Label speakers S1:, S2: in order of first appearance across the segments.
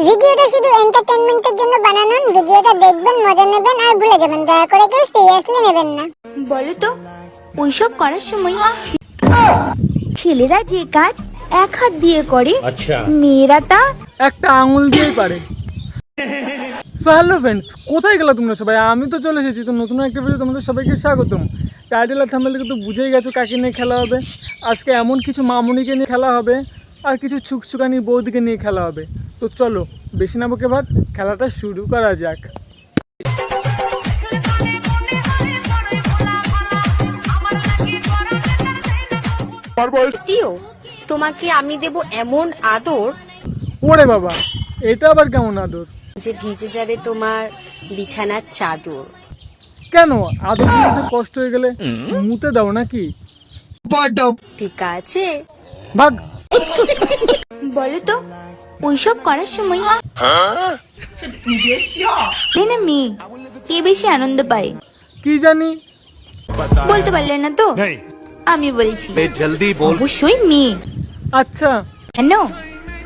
S1: ভিডিওটা শুধু এন্টারটেইনমেন্টের জন্য বানানো। ভিডিওটা দেখবেন, মজা নেবেন আর ভুলে যাবেন। দয়া করে কেউ সিরিয়াসলি নেবেন না।
S2: বলো তো ওইসব করার সময় ছেলেরা যে কাজ এক হাত দিয়ে করে,
S3: আচ্ছা,
S2: মেয়েরা তা
S4: একটা আঙুল দিয়েই পারে। হ্যালো ফ্রেন্ডস, কোথায় গেলো তোমরা সবাই? আমি তো চলে এসেছি। তো নতুন একটা ভিডিও তোমাদের সবাইকে স্বাগতম। টাইটেল আর থাম্বনেল থেকে তো বুঝেই গেছো কাকে নিয়ে খেলা হবে। আজকে এমন কিছু মামুনিকে নিয়ে খেলা হবে আর কিছু ছুকছুকানি বৌদিকে নিয়ে খেলা হবে। তো চলো বেশি না বকে ভাত, খেলাটা শুরু করা যাক।
S5: প্রিয়, তোমাকে আমি দেব এমন আদর
S4: ওরে বাবা, এটা আবার কেমন আদর?
S5: যে ভিজে যাবে তোমার বিছানার চাদর।
S4: কেন আদর দিতে কষ্ট হয়ে গেলে মুতে দাও নাকি?
S5: ঠিক আছে,
S4: ভাগ।
S2: বলো তো ওইসব করার সময় না মেয়ে কে বেশি আনন্দ পায়?
S4: কি জানি।
S2: বলতে পারলে না তো? আমি বলছি, অবশ্যই মেয়ে।
S4: আচ্ছা,
S2: কেন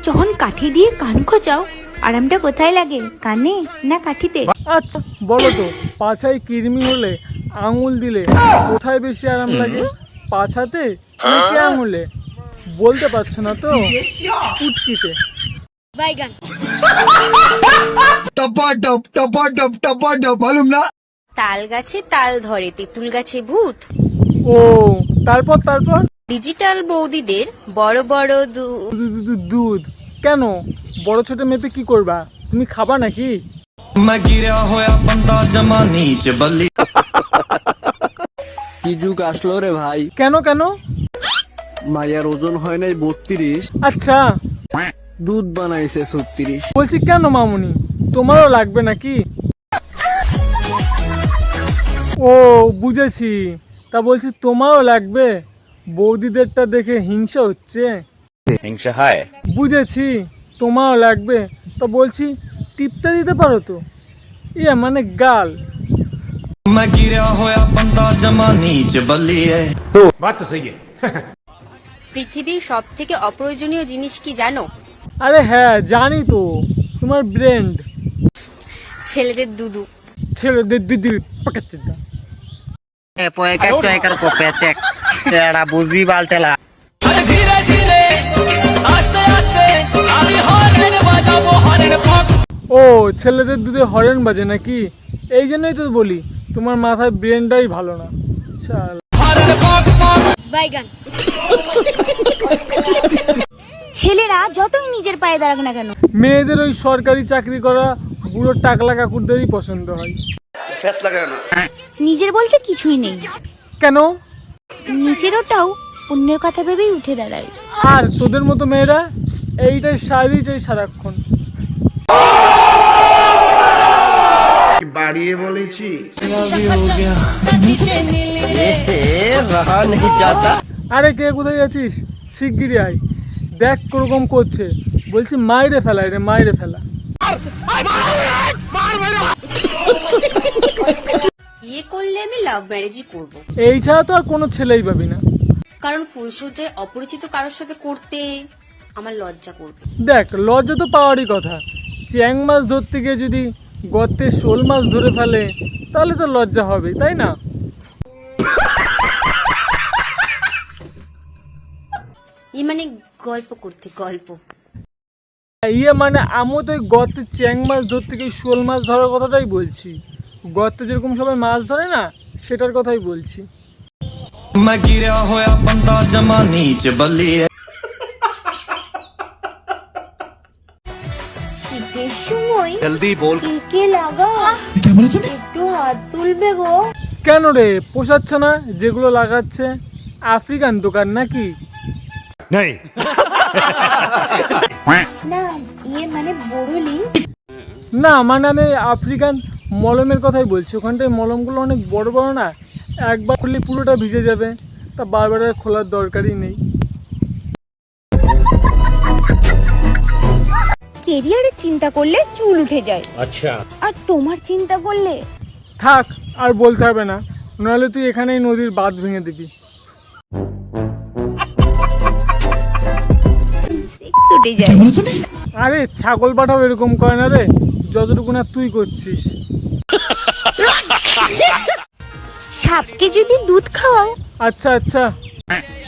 S2: যখন কাঠি দিয়ে কান খোঁচাও আরামটা কোথায় লাগে, কানে না কাঠিতে?
S4: আচ্ছা বলো তো, পাছায় কৃমি হলে আঙুল দিলে কোথায় বেশি আরাম লাগে? পাছাতে নাকি আঙুলে? বলতে পারছো না তো? উটকিতে।
S5: তাল গাছে তাল ধরে, তেঁতুল গাছে ভূত।
S4: ও তারপর
S5: ডিজিটাল বৌদিদের বড় বড়
S4: দুধ। কেন বড় ছোট মেপে কি করবা? তুমি খাবা নাকি?
S6: কি যুগ আসলো রে ভাই?
S4: কেন
S6: মায়ের ওজন হয় নাই 32,
S4: আচ্ছা
S6: দুধ বানাইছে 36।
S4: বলছি কেন মামুনি, তোমারও লাগবে নাকি? ও বুঝেছি, তা বলছি তোমারও লাগবে? বৌদিদেরটা দেখে হিংসা হচ্ছে।
S3: হিংসা হয়।
S4: বুঝেছি, তোমারও লাগবে। তা বলছি টিপটা দিতে পারো তো? ইয়ে মানে গাল।
S3: বাত তো সহি
S5: পৃথিবীর সব থেকে অপ্রয়োজনীয় জিনিস কি জানো?
S4: আরে হ্যাঁ জানি তো, তোমার ব্রেন্ড।
S5: ছেলেদের দুদু।
S4: ছেলেদের দিদি পাকাচ্ছে।
S7: বুঝবি বালটেলা।
S4: ও ছেলেদের দুধে হরেন বাজে নাকি? এই জন্যই তো বলি তোমার মাথায় ব্রেনটাই ভালো না। শাল।
S2: ছেলেরা যতই নিজের পায়ে দাঁড়াক না কেন,
S4: মেয়েদের ওই সরকারি চাকরি করা বুড়ো টাকলা কাকুরদেরই পছন্দ হয়।
S2: নিজের বলতে কিছুই নেই,
S4: কেন?
S2: নিজের ওটাও অন্যের কথা ভেবেই উঠে দাঁড়ায়।
S4: আর তোদের মতো মেয়েরা এইটাই সারাই চাই সারাক্ষণ।
S6: বাড়িয়ে বলেছি।
S4: আরে কে কোথায় যাচ্ছিস? শিগগিরই আয়, দেখ কোরকম করছে। বলছি মাইরে ফেলা রে, মাইরে ফেলা।
S5: বিয়ে করলে আমি লাভ ম্যারেজই করব,
S4: এই ছাড়া তো আর কোনো ছেলেই পাবি না।
S5: কারণ ফুলসজ্জায় অপরিচিত কারোর সাথে করতে আমার লজ্জা করবে।
S4: দেখ লজ্জা তো পাওয়ারই কথা। চ্যাং মাছ ধরতে গিয়ে যদি গর্তে শোল মাছ ধরে ফেলে তাহলে তো লজ্জা হবে, তাই না?
S5: মানে গল্প করতে গল্প।
S4: ইয়ে মানে আমিও তো ওই গর্তে চ্যাং মাছ ধরতে গিয়ে শোল মাছ ধরার কথাটাই বলছি। গর্তে যেরকম সবাই মাছ ধরে না, সেটার কথাই বলছি।
S2: শীতের সময় কে লাগা একটু হাত তুলবে গো।
S4: কেন রে পোষাচ্ছে না? যেগুলো লাগাচ্ছে আফ্রিকান দোকান নাকি?
S2: না ইয়ে মানে বড়লি।
S4: না মানে আমি আফ্রিকান মলমের কথাই বলছি। ওখানটায় মলমগুলো অনেক বড় বড় না, একবার খুললে পুরোটা ভিজে যাবে, তা বারবার আর খোলার দরকারই নেই।
S2: কেরিয়ারের চিন্তা করলে চুল উঠে যায়,
S3: আচ্ছা,
S2: আর তোমার চিন্তা করলে
S4: থাক আর বলতে হবে না, নাহলে তুই এখানেই নদীর বাঁধ ভেঙে দিবি।
S2: মরে যায়।
S4: আরে ছাগল পাঠাও এরকম করে না রে, যতটুকু না তুই করছিস।
S2: সাপকে যদি দুধ খাওয়াও,
S4: আচ্ছা আচ্ছা,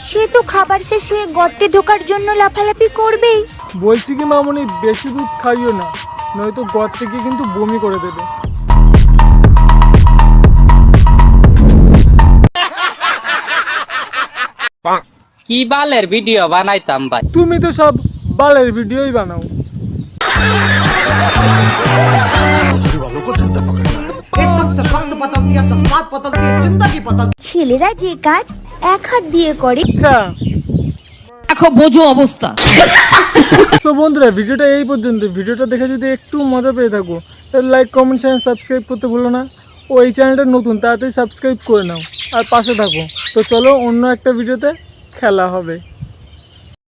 S2: সে তো খাবার শেষে গর্তে ঢোকার জন্য লাফালাফি করবেই।
S4: বলছি কি মামনি, বেশি দুধ খাইও না, নয়তো গর্ত থেকে কিন্তু বমি করে দেবে।
S7: কি বালের ভিডিও বানাইতাম ভাই।
S4: তুমি তো সব বালের ভিডিওই বানাও।
S2: ছেলেরা যে কাজ এক হাত দিয়ে করে,
S4: আচ্ছা
S7: দেখো বোঝো অবস্থা।
S4: তো বন্ধুরা, ভিডিওটা এই পর্যন্ত। ভিডিওটা দেখে যদি একটু মজা পেয়ে থাকো তাহলে লাইক, কমেন্ট, শেয়ার, সাবস্ক্রাইব করতে ভুলো না। ও এই চ্যানেলটা নতুন, তাড়াতাড়ি সাবস্ক্রাইব করে নাও আর পাশে থাকো। তো চলো অন্য একটা ভিডিওতে খেলা হবে।